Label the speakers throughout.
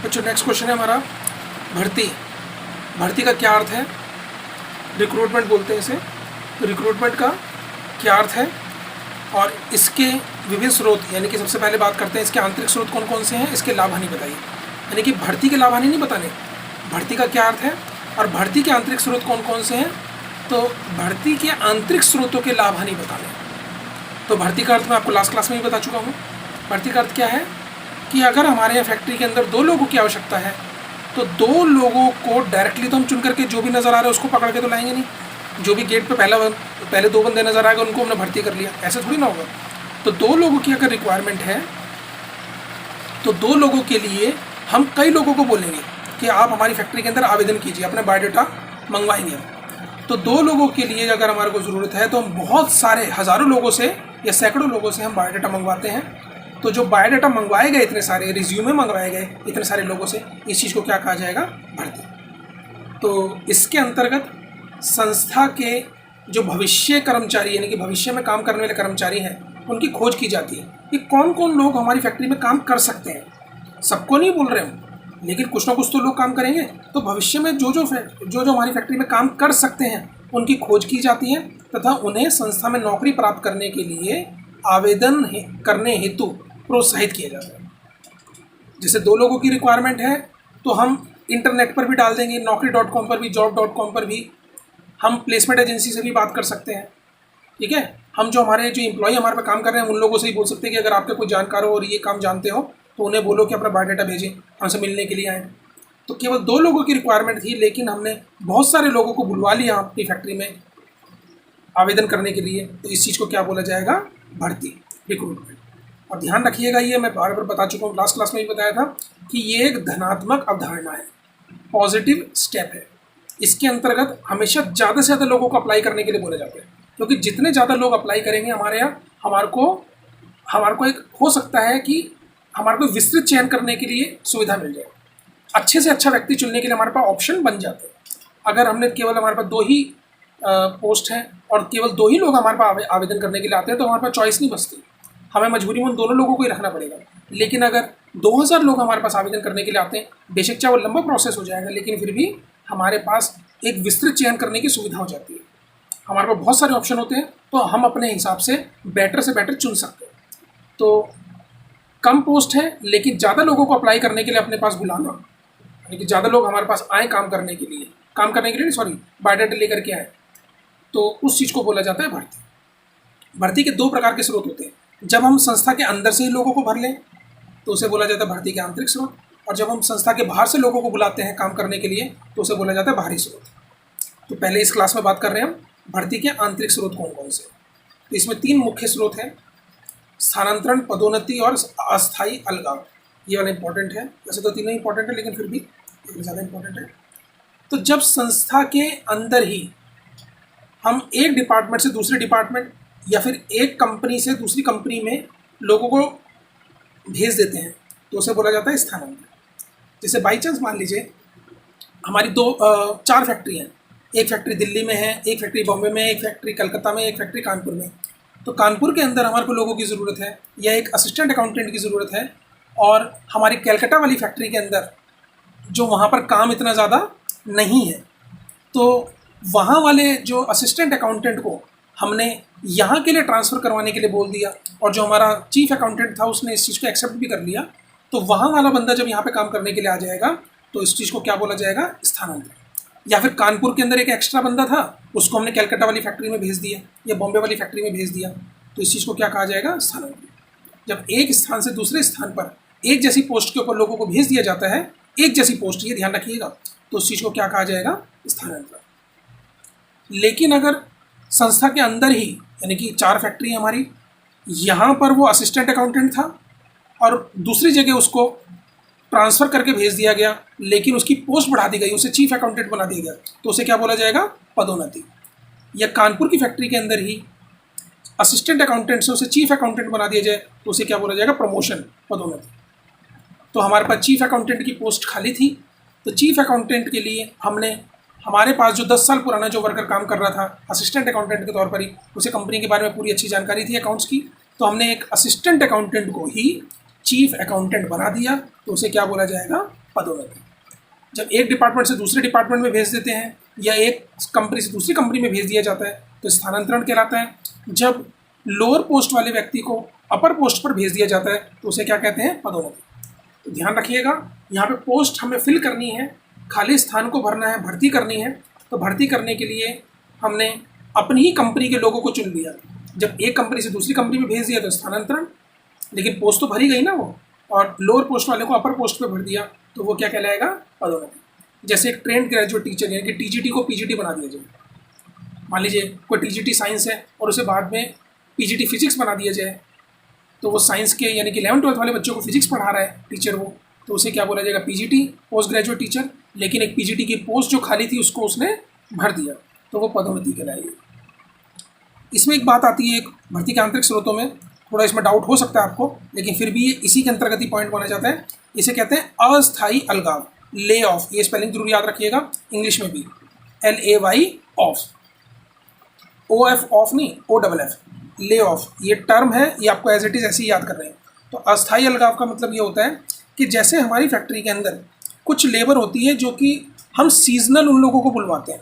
Speaker 1: बच्चों next question है हमारा भर्ती। भर्ती का क्या अर्थ है? रिक्रूटमेंट बोलते हैं इसे। तो रिक्रूटमेंट का क्या अर्थ है और इसके विभिन्न स्रोत, यानी कि सबसे पहले बात करते हैं इसके आंतरिक स्रोत कौन कौन से हैं, इसके लाभ हानि बताइए। यानी कि भर्ती के लाभ हानि नहीं बताने, भर्ती का क्या अर्थ है और भर्ती के आंतरिक स्रोत कौन कौन से हैं। तो भर्ती के आंतरिक स्रोतों के लाभ हानि बताने। तो भर्ती का अर्थ मैं आपको लास्ट क्लास में भी बता चुका हूँ। भर्ती का अर्थ क्या है कि अगर हमारे यहाँ फैक्ट्री के अंदर 2 लोगों की आवश्यकता है तो 2 लोगों को डायरेक्टली तो हम चुन करके जो भी नज़र आ रहा है उसको पकड़ के तो लाएंगे नहीं। जो भी गेट पे पहले 2 बंदे नज़र आएगा उनको हमने भर्ती कर लिया, ऐसे थोड़ी ना होगा। तो 2 लोगों की अगर रिक्वायरमेंट है तो 2 लोगों के लिए हम कई लोगों को बोलेंगे कि आप हमारी फैक्ट्री के अंदर आवेदन कीजिए, अपना बायोडाटा मंगवाएंगे। तो 2 लोगों के लिए अगर हमारे को ज़रूरत है तो हम बहुत सारे हज़ारों लोगों से या सैकड़ों लोगों से हम बायोडाटा मंगवाते हैं। तो जो बायोडाटा मंगवाए गए, इतने सारे रिज्यूमे मंगवाए गए इतने सारे लोगों से, इस चीज़ को क्या कहा जाएगा? भर्ती। तो इसके अंतर्गत संस्था के जो भविष्य कर्मचारी यानी कि भविष्य में काम करने वाले कर्मचारी हैं उनकी खोज की जाती है कि कौन कौन लोग हमारी फैक्ट्री में काम कर सकते हैं। सबको नहीं बोल रहे हम, लेकिन कुछ ना कुछ तो लोग काम करेंगे। तो भविष्य में जो हमारी फैक्ट्री में काम कर सकते हैं उनकी खोज की जाती है तथा उन्हें संस्था में नौकरी प्राप्त करने के लिए आवेदन करने हेतु प्रोत्साहित किया जाता है। जैसे 2 लोगों की रिक्वायरमेंट है तो हम इंटरनेट पर भी डाल देंगे, naukri.com पर भी, job.com पर भी। हम प्लेसमेंट एजेंसी से भी बात कर सकते हैं, ठीक है। हम जो एम्प्लॉय हमारे पे काम कर रहे हैं उन लोगों से ही बोल सकते हैं कि अगर आपके कोई जानकार हो और ये काम जानते हो तो उन्हें बोलो कि अपना बायोडाटा भेजें, हमसे मिलने के लिए आएँ। तो केवल 2 लोगों की रिक्वायरमेंट थी, लेकिन हमने बहुत सारे लोगों को बुलवा लिया अपनी फैक्ट्री में आवेदन करने के लिए। तो इस चीज़ को क्या बोला जाएगा? भर्ती, रिक्रूटमेंट। और ध्यान रखिएगा, ये मैं बार बार बता चुका हूँ, लास्ट क्लास में भी बताया था कि ये एक धनात्मक अवधारणा है, पॉजिटिव स्टेप है। इसके अंतर्गत हमेशा ज़्यादा से ज़्यादा लोगों को अप्लाई करने के लिए बोले जाते हैं, क्योंकि जितने ज़्यादा लोग अप्लाई करेंगे हमारे यहाँ हमारे को एक हो सकता है कि हमारे को विस्तृत चयन करने के लिए सुविधा मिल जाए। अच्छे से अच्छा व्यक्ति चुनने के लिए हमारे पास ऑप्शन बन जाते हैं। अगर हमने केवल हमारे पास 2 ही पोस्ट हैं और केवल 2 ही लोग हमारे पास आवेदन करने के लिए आते हैं तो हमारे पास चॉइस नहीं बचती, हमें मजबूरी में उन दोनों लोगों को ही रखना पड़ेगा। लेकिन अगर 2000 लोग हमारे पास आवेदन करने के लिए आते हैं, बेशक चाहे वो लंबा प्रोसेस हो जाएगा, लेकिन फिर भी हमारे पास एक विस्तृत चयन करने की सुविधा हो जाती है। हमारे पास बहुत सारे ऑप्शन होते हैं तो हम अपने हिसाब से बेटर चुन सकते हैं। तो कम पोस्ट है लेकिन ज़्यादा लोगों को अप्लाई करने के लिए अपने पास बुलाना, यानी कि ज़्यादा लोग हमारे पास आए काम करने के लिए बायोडाटा लेकर के आए, तो उस चीज़ को बोला जाता है भर्ती। भर्ती के 2 प्रकार के स्रोत होते हैं। जब हम संस्था के अंदर से ही लोगों को भर लें तो उसे बोला जाता है भर्ती के आंतरिक स्रोत, और जब हम संस्था के बाहर से लोगों को बुलाते हैं काम करने के लिए तो उसे बोला जाता है बाहरी स्रोत। तो पहले इस क्लास में बात कर रहे हैं हम भर्ती के आंतरिक स्रोत कौन कौन से। तो इसमें 3 मुख्य स्रोत हैं, स्थानांतरण, पदोन्नति और अस्थायी अलगाव। ये वाला इंपॉर्टेंट है, वैसे तो तीनों इंपॉर्टेंट है लेकिन फिर भी ये ज़्यादा इंपॉर्टेंट है। तो जब संस्था के अंदर ही हम एक डिपार्टमेंट से दूसरे डिपार्टमेंट या फिर एक कंपनी से दूसरी कंपनी में लोगों को भेज देते हैं तो उसे बोला जाता है स्थानांतरण। जैसे बाई चांस मान लीजिए हमारी 4 फैक्ट्री हैं, एक फैक्ट्री दिल्ली में है, एक फैक्ट्री बॉम्बे में, एक फैक्ट्री कलकत्ता में, एक फैक्ट्री कानपुर में। तो कानपुर के अंदर हमारे को लोगों की ज़रूरत है या एक असिस्टेंट अकाउंटेंट की ज़रूरत है, और हमारी कलकत्ता वाली फैक्ट्री के अंदर जो वहाँ पर काम इतना ज़्यादा नहीं है, तो वहाँ वाले जो असिस्टेंट अकाउंटेंट को हमने यहाँ के लिए ट्रांसफ़र करवाने के लिए बोल दिया, और जो हमारा चीफ अकाउंटेंट था उसने इस चीज़ को एक्सेप्ट भी कर लिया। तो वहाँ वाला बंदा जब यहाँ पे काम करने के लिए आ जाएगा तो इस चीज़ को क्या बोला जाएगा? स्थानांतरण। या फिर कानपुर के अंदर एक एक्स्ट्रा बंदा था, उसको हमने कलकत्ता वाली फैक्ट्री में भेज दिया या बॉम्बे वाली फैक्ट्री में भेज दिया, तो इस चीज़ को क्या कहा जाएगा? स्थानांतरण। जब एक स्थान से दूसरे स्थान पर एक जैसी पोस्ट के ऊपर लोगों को भेज दिया जाता है, एक जैसी पोस्ट, ये ध्यान रखिएगा, तो उस चीज़ को क्या कहा जाएगा? स्थानांतरण। लेकिन अगर संस्था के अंदर ही, यानी कि 4 फैक्ट्री हमारी, यहाँ पर वो असिस्टेंट अकाउंटेंट था और दूसरी जगह उसको ट्रांसफ़र करके भेज दिया गया, लेकिन उसकी पोस्ट बढ़ा दी गई, उसे चीफ अकाउंटेंट बना दिया गया, तो उसे क्या बोला जाएगा? पदोन्नति। या कानपुर की फैक्ट्री के अंदर ही असिस्टेंट अकाउंटेंट से उसे चीफ अकाउंटेंट बना दिया जाए तो उसे क्या बोला जाएगा? प्रमोशन, पदोन्नति। तो हमारे पास चीफ अकाउंटेंट की पोस्ट खाली थी, तो चीफ अकाउंटेंट के लिए हमारे पास जो 10 साल पुराना जो वर्कर काम कर रहा था असिस्टेंट अकाउंटेंट के तौर पर ही, उसे कंपनी के बारे में पूरी अच्छी जानकारी थी अकाउंट्स की, तो हमने एक असिस्टेंट अकाउंटेंट को ही चीफ अकाउंटेंट बना दिया, तो उसे क्या बोला जाएगा? पदोन्नति। जब एक डिपार्टमेंट से दूसरे डिपार्टमेंट में भेज देते हैं या एक कंपनी से दूसरी कंपनी में भेज दिया जाता है तो स्थानांतरण कहलाता है। जब लोअर पोस्ट वाले व्यक्ति को अपर पोस्ट पर भेज दिया जाता है तो उसे क्या कहते हैं? पदोन्नति। तो ध्यान रखिएगा, यहाँ पे पोस्ट हमें फिल करनी है, खाली स्थान को भरना है, भर्ती करनी है। तो भर्ती करने के लिए हमने अपनी ही कंपनी के लोगों को चुन लिया। जब एक कंपनी से दूसरी कंपनी में भेज दिया तो स्थानांतरण, लेकिन पोस्ट तो भरी गई ना वो, और लोअर पोस्ट वाले को अपर पोस्ट पे भर दिया तो वो क्या कहलाएगा? पदोन्नति। जैसे एक ट्रेंड ग्रेजुएट टीचर यानी कि टीजीटी को पीजीटी बना दिया जाए। मान लीजिए कोई टीजीटी साइंस है और उसे बाद में पीजीटी फिजिक्स बना दिया जाए, तो वो साइंस के यानी कि 11वीं-12वीं वाले बच्चों को फिजिक्स पढ़ा रहा है टीचर वो, तो उसे क्या बोला जाएगा? PGT, post graduate teacher. लेकिन एक पीजीटी की पोस्ट जो खाली थी उसको उसने भर दिया तो वो पदोन्नति कहलाएगी। इसमें एक बात आती है, एक भर्ती के आंतरिक स्रोतों में थोड़ा इसमें डाउट हो सकता है आपको, लेकिन फिर भी ये इसी के अंतर्गत ही पॉइंट माना जाता है। इसे कहते हैं अस्थायी अलगाव, ले ऑफ। ये स्पेलिंग जरूर याद रखिएगा, इंग्लिश में भी LAY ऑफ, OF ऑफ नहीं, OFF, ले ऑफ। ये टर्म है, ये आपको एज इट इज़ ऐसे ही याद कर रहे हैं। तो अस्थायी अलगाव का मतलब ये होता है कि जैसे हमारी फैक्ट्री के अंदर कुछ लेबर होती है जो कि हम सीजनल उन लोगों को बुलवाते हैं।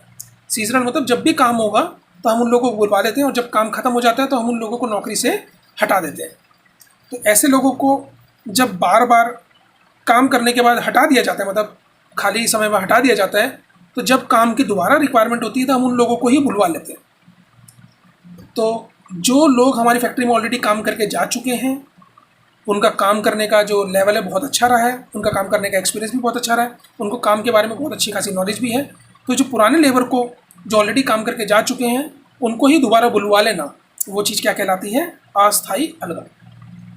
Speaker 1: सीजनल मतलब जब भी काम होगा तो हम उन लोगों को बुलवा लेते हैं, और जब काम खत्म हो जाता है तो हम उन लोगों को नौकरी से हटा देते हैं। तो ऐसे लोगों को जब बार बार काम करने के बाद हटा दिया जाता है, मतलब खाली समय में हटा दिया जाता है, तो जब काम की दोबारा रिक्वायरमेंट होती है तो हम उन लोगों को ही बुलवा लेते हैं। तो जो लोग हमारी फैक्ट्री में ऑलरेडी काम करके जा चुके हैं, उनका काम करने का जो लेवल है बहुत अच्छा रहा है, उनका काम करने का एक्सपीरियंस भी बहुत अच्छा रहा है, उनको काम के बारे में बहुत अच्छी खासी नॉलेज भी है, तो जो पुराने लेबर को जो ऑलरेडी काम करके जा चुके हैं उनको ही दोबारा बुलवा लेना, वो चीज़ क्या कहलाती है? अस्थायी अलगाव।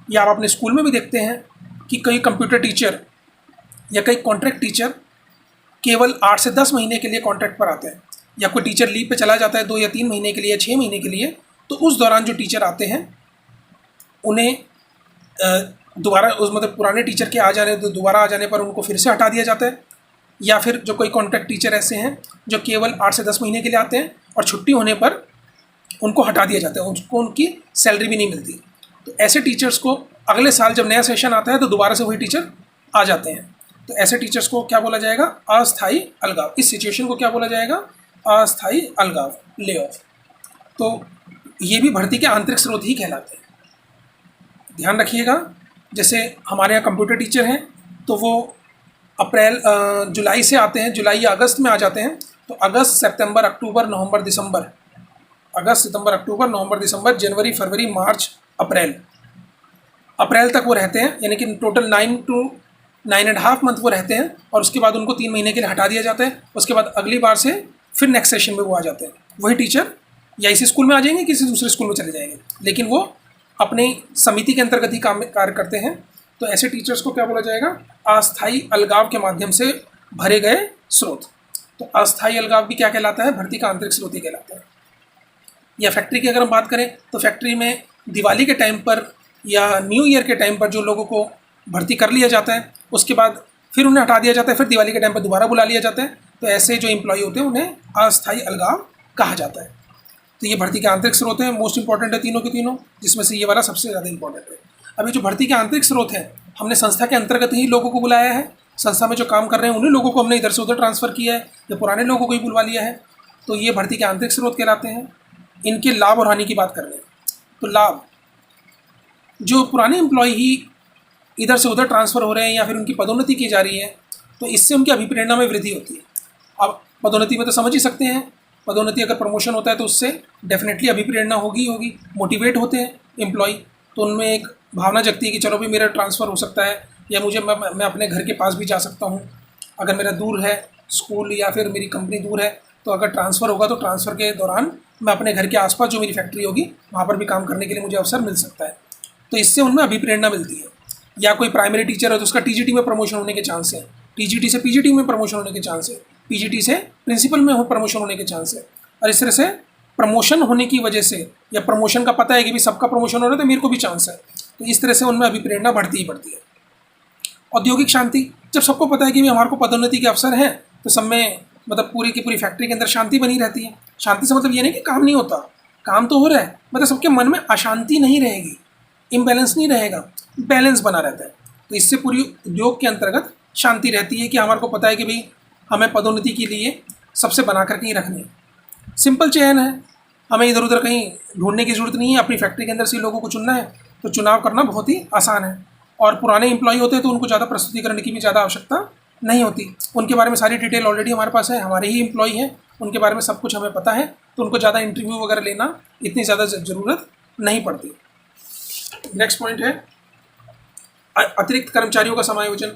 Speaker 1: या आप अपने स्कूल में भी देखते हैं कि कई कंप्यूटर टीचर या कई कॉन्ट्रैक्ट टीचर केवल 8 से 10 महीने के लिए कॉन्ट्रैक्ट पर आते हैं, या कोई टीचर लीव पे चला जाता है 2 या 3 महीने के लिए या 6 महीने के लिए, तो उस दौरान जो टीचर आते हैं उन्हें दोबारा उस मतलब पुराने टीचर के दोबारा आ जाने पर उनको फिर से हटा दिया जाता है। या फिर जो कोई कॉन्ट्रैक्ट टीचर ऐसे हैं जो केवल 8 से 10 महीने के लिए आते हैं और छुट्टी होने पर उनको हटा दिया जाता है, उनको उनकी सैलरी भी नहीं मिलती। तो ऐसे टीचर्स को अगले साल जब नया सेशन आता है तो दोबारा से वही टीचर आ जाते हैं। तो ऐसे टीचर्स को क्या बोला जाएगा? अस्थायी अलगाव। इस सिचुएशन को क्या बोला जाएगा? अस्थायी अलगाव, ले ऑफ। तो ये भी भर्ती के आंतरिक स्रोत ही कहलाते हैं। ध्यान रखिएगा, जैसे हमारे यहाँ कंप्यूटर टीचर हैं तो वो जुलाई से आते हैं, जुलाई या अगस्त में आ जाते हैं। तो अगस्त, सितंबर, अक्टूबर, नवंबर, दिसंबर, अगस्त, सितंबर, अक्टूबर, नवंबर, दिसंबर, जनवरी, फरवरी, मार्च, अप्रैल तक वो रहते हैं, यानी कि टोटल 9 to 9.5 मंथ वो रहते हैं, और उसके बाद उनको 3 महीने के लिए हटा दिया जाता है। उसके बाद अगली बार से फिर नेक्स्ट सेशन में वो आ जाते हैं। वही टीचर या इसी स्कूल में आ जाएंगे, किसी दूसरे स्कूल में चले जाएंगे, लेकिन वो अपनी समिति के अंतर्गत ही कार्य करते हैं। तो ऐसे टीचर्स को क्या बोला जाएगा? अस्थायी अलगाव के माध्यम से भरे गए स्रोत। तो अस्थायी अलगाव भी क्या कहलाता है? भर्ती का आंतरिक स्रोत ही कहलाता है। या फैक्ट्री की अगर हम बात करें तो फैक्ट्री में दिवाली के टाइम पर या न्यू ईयर के टाइम पर जो लोगों को भर्ती कर लिया जाता है, उसके बाद फिर उन्हें हटा दिया जाता है, फिर दिवाली के टाइम पर दोबारा बुला लिया जाता है। तो ऐसे जो एम्प्लॉय होते हैं उन्हें अस्थायी अलगाव कहा जाता है। तो ये भर्ती के आंतरिक स्रोत हैं, मोस्ट इंपॉर्टेंट है तीनों के तीनों, जिसमें से ये वाला सबसे ज़्यादा इंपॉर्टेंट है। अभी जो भर्ती के आंतरिक स्रोत है, हमने संस्था के अंतर्गत ही लोगों को बुलाया है, संस्था में जो काम कर रहे हैं उन्हीं लोगों को हमने इधर से उधर ट्रांसफ़र किया है या पुराने लोगों को ही बुलवा लिया है। तो ये भर्ती के आंतरिक स्रोत कहलाते हैं। इनके लाभ और हानि की बात कर रहे हैं। तो लाभ, जो पुराने एम्प्लॉय ही इधर से उधर ट्रांसफ़र हो रहे हैं या फिर उनकी पदोन्नति की जा रही है, तो इससे उनकी अभिप्रेरणा में वृद्धि होती है। अब पदोन्नति में तो समझ ही सकते हैं, पदोन्नति अगर प्रमोशन होता है तो उससे डेफिनेटली अभिप्रेरणा होगी, मोटिवेट होते हैं एम्प्लॉय, तो उनमें एक भावना जगती है कि चलो भी मेरा ट्रांसफ़र हो सकता है, या मुझे मैं अपने घर के पास भी जा सकता हूँ। अगर मेरा दूर है स्कूल या फिर मेरी कंपनी दूर है, तो अगर ट्रांसफ़र होगा तो ट्रांसफ़र के दौरान मैं अपने घर के आसपास जो मेरी फैक्ट्री होगी वहाँ पर भी काम करने के लिए मुझे अवसर मिल सकता है। तो इससे उनमें अभिप्रेरणा मिलती है। या कोई प्राइमरी टीचर है तो उसका टीजीटी में प्रमोशन होने के चांस है, टीजीटी से पीजीटी में प्रमोशन होने के चांस है, पीजीटी से प्रिंसिपल में प्रमोशन होने के चांस है। और इस तरह से प्रमोशन होने की वजह से, या प्रमोशन का पता है कि भी सबका प्रमोशन हो रहा है तो मेरे को भी चांस है, तो इस तरह से उनमें अभिप्रेरणा बढ़ती ही बढ़ती है। औद्योगिक शांति, जब सबको पता है कि भी हमारे को पदोन्नति के अवसर हैं, तो सब में मतलब पूरी की पूरी फैक्ट्री के अंदर शांति बनी रहती है। शांति से मतलब ये नहीं कि काम नहीं होता, काम तो हो रहा है, मतलब सबके मन में अशांति नहीं रहेगी, इम्बैलेंस नहीं रहेगा, बैलेंस बना रहता है। तो इससे पूरी उद्योग के अंतर्गत शांति रहती है कि हमारे को पता है कि भाई हमें पदोन्नति के लिए सबसे बना करके ही रखनी है। सिंपल चयन है, हमें इधर उधर कहीं ढूंढने की ज़रूरत नहीं है, अपनी फैक्ट्री के अंदर से लोगों को चुनना है, तो चुनाव करना बहुत ही आसान है। और पुराने एम्प्लॉय होते हैं तो उनको ज़्यादा प्रस्तुतिकरण की भी ज़्यादा आवश्यकता नहीं होती, उनके बारे में सारी डिटेल ऑलरेडी हमारे पास है, हमारे ही एम्प्लॉय हैं, उनके बारे में सब कुछ हमें पता है, तो उनको ज़्यादा इंटरव्यू वगैरह लेना इतनी ज़्यादा ज़रूरत नहीं पड़ती। नेक्स्ट पॉइंट है अतिरिक्त कर्मचारियों का समायोजन।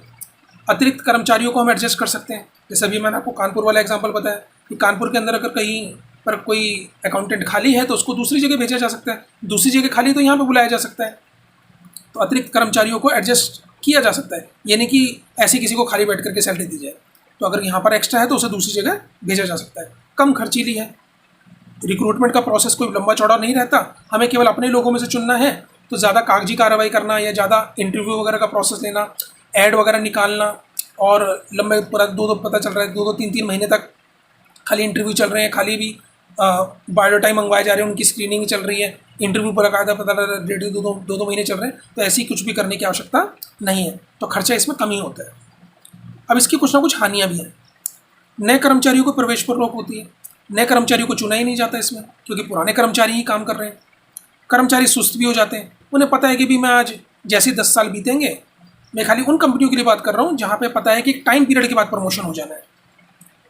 Speaker 1: अतिरिक्त कर्मचारियों को हम एडजस्ट कर सकते हैं। जैसे अभी मैंने आपको कानपुर वाला एग्जांपल बताया कि कानपुर के अंदर अगर कहीं पर कोई अकाउंटेंट खाली है तो उसको दूसरी जगह भेजा जा सकता है, दूसरी जगह खाली तो यहाँ पे बुलाया जा सकता है। तो अतिरिक्त कर्मचारियों को एडजस्ट किया जा सकता है, यानी कि ऐसे किसी को खाली बैठ करके सैलरी दी जाए, तो अगर यहाँ पर एक्स्ट्रा है तो उसे दूसरी जगह भेजा जा सकता है। कम खर्चीली है, रिक्रूटमेंट का प्रोसेस कोई लंबा चौड़ा नहीं रहता, हमें केवल अपने लोगों में से चुनना है, तो ज़्यादा कागजी कार्रवाई करना या ज़्यादा इंटरव्यू वगैरह का प्रोसेस लेना, ऐड वगैरह निकालना, और लंबे पूरा दो पता चल रहा है 2-3 महीने तक खाली इंटरव्यू चल रहे हैं, खाली भी बायोडाटा मंगवाए जा रहे हैं, उनकी स्क्रीनिंग चल रही है, इंटरव्यू पर कायदा पता लग रहा है 1.5-2 महीने चल रहे हैं, तो ऐसी कुछ भी करने की आवश्यकता नहीं है, तो खर्चा इसमें कम ही होता है। अब इसकी कुछ ना कुछ हानियाँ भी हैं। नए कर्मचारियों को प्रवेश पर रोक होती है, नए कर्मचारियों को चुना ही नहीं जाता इसमें, क्योंकि पुराने कर्मचारी ही काम कर रहे हैं। कर्मचारी सुस्त भी हो जाते हैं, उन्हें पता है कि भी मैं आज जैसे 10 साल बीतेंगे, मैं खाली उन कंपनियों के लिए बात कर रहा हूँ जहाँ पे पता है कि एक टाइम पीरियड के बाद प्रमोशन हो जाना है।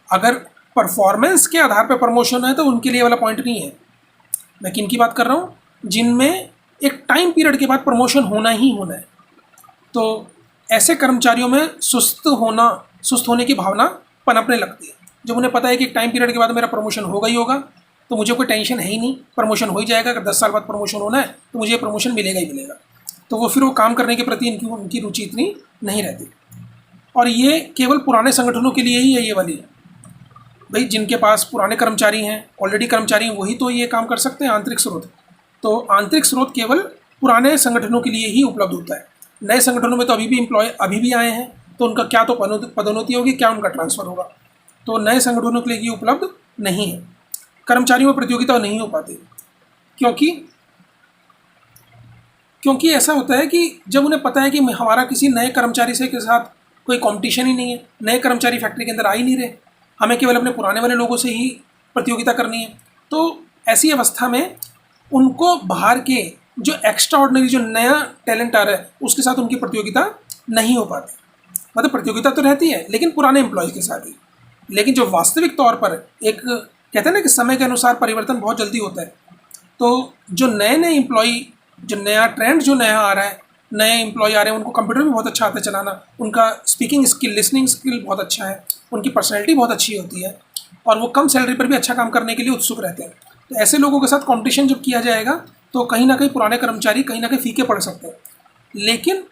Speaker 1: अगर परफॉर्मेंस के आधार पर प्रमोशन है तो उनके लिए वाला पॉइंट नहीं है। मैं किन की बात कर रहा हूँ, जिनमें एक टाइम पीरियड के बाद प्रमोशन होना ही होना है। तो ऐसे कर्मचारियों में सुस्त होने की भावना पनपने लगती है। जब उन्हें पता है कि एक टाइम पीरियड के बाद मेरा प्रमोशन होगा ही होगा, तो मुझे कोई टेंशन है ही नहीं, प्रमोशन हो ही जाएगा। अगर 10 साल बाद प्रमोशन होना है तो मुझे प्रमोशन मिलेगा ही मिलेगा, तो फिर वो काम करने के प्रति उनकी रुचि इतनी नहीं रहती। और ये केवल पुराने संगठनों के लिए ही है ये वाली। भाई जिनके पास पुराने कर्मचारी हैं, ऑलरेडी कर्मचारी हैं, वही तो ये काम कर सकते हैं। आंतरिक स्रोत, तो आंतरिक स्रोत केवल पुराने संगठनों के लिए ही उपलब्ध होता है। नए संगठनों में तो अभी भी एम्प्लॉय अभी भी आए हैं, तो उनका क्या तो पदोन्नति होगी, क्या उनका ट्रांसफ़र होगा, तो नए संगठनों के लिए ये उपलब्ध नहीं है। कर्मचारियों में प्रतियोगिता नहीं हो पाती, क्योंकि ऐसा होता है कि जब उन्हें पता है कि हमारा किसी नए कर्मचारी से के साथ कोई कंपटीशन ही नहीं है, नए कर्मचारी फैक्ट्री के अंदर आ ही नहीं रहे, हमें केवल अपने पुराने वाले लोगों से ही प्रतियोगिता करनी है, तो ऐसी अवस्था में उनको बाहर के जो एक्स्ट्रा ऑर्डिनरी जो नया टैलेंट आ रहा है उसके साथ उनकी प्रतियोगिता नहीं हो पाती। मतलब प्रतियोगिता तो रहती है लेकिन पुराने एम्प्लॉयज़ के साथ ही, लेकिन जो वास्तविक तौर पर एक कहते हैं ना कि समय के अनुसार परिवर्तन बहुत जल्दी होता है, तो जो नए एम्प्लॉय, जो नया ट्रेंड जो नया आ रहा है, नए एम्प्लॉय आ रहे हैं, उनको कंप्यूटर भी बहुत अच्छा आता है चलाना, उनका स्पीकिंग स्किल, लिसनिंग स्किल बहुत अच्छा है, उनकी पर्सनैलिटी बहुत अच्छी होती है, और वो कम सैलरी पर भी अच्छा काम करने के लिए उत्सुक रहते हैं। तो ऐसे लोगों के साथ कॉम्पिटिशन जब किया जाएगा तो कहीं ना कहीं पुराने कर्मचारी कहीं ना कहीं फीके पड़ सकते हैं। लेकिन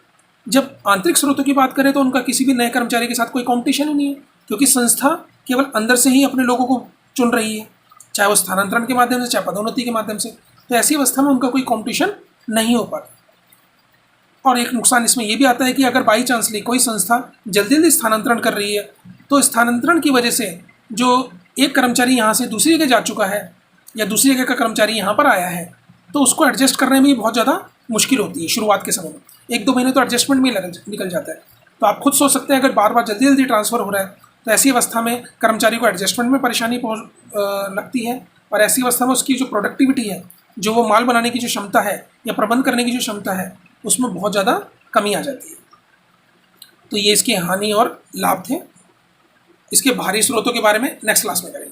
Speaker 1: जब आंतरिक स्रोतों की बात करें तो उनका किसी भी नए कर्मचारी के साथ कोई कॉम्पिटिशन ही नहीं है, क्योंकि संस्था केवल अंदर से ही अपने लोगों को चुन रही है, चाहे वो स्थानांतरण के माध्यम से, चाहे पदोन्नति के माध्यम से। तो ऐसी अवस्था में उनका कोई कॉम्पिटिशन नहीं हो पाता। और एक नुकसान इसमें यह भी आता है कि अगर बाई चांसली कोई संस्था जल्दी स्थानांतरण कर रही है, तो स्थानांतरण की वजह से जो एक कर्मचारी यहाँ से दूसरी जगह जा चुका है या दूसरी जगह का कर्मचारी यहाँ पर आया है, तो उसको एडजस्ट करने में बहुत ज़्यादा मुश्किल होती है शुरुआत के समय में। 1-2 महीने तो एडजस्टमेंट में निकल जाता है। तो आप खुद सोच सकते हैं, अगर बार बार जल्दी ट्रांसफ़र हो रहा है तो ऐसी अवस्था में कर्मचारी को एडजस्टमेंट में परेशानी लगती है, और ऐसी अवस्था में उसकी जो प्रोडक्टिविटी है, जो वो माल बनाने की जो क्षमता है या प्रबंध करने की जो क्षमता है, उसमें बहुत ज़्यादा कमी आ जाती है। तो ये इसके हानि और लाभ थे। इसके बाहरी स्रोतों के बारे में नेक्स्ट क्लास में करेंगे।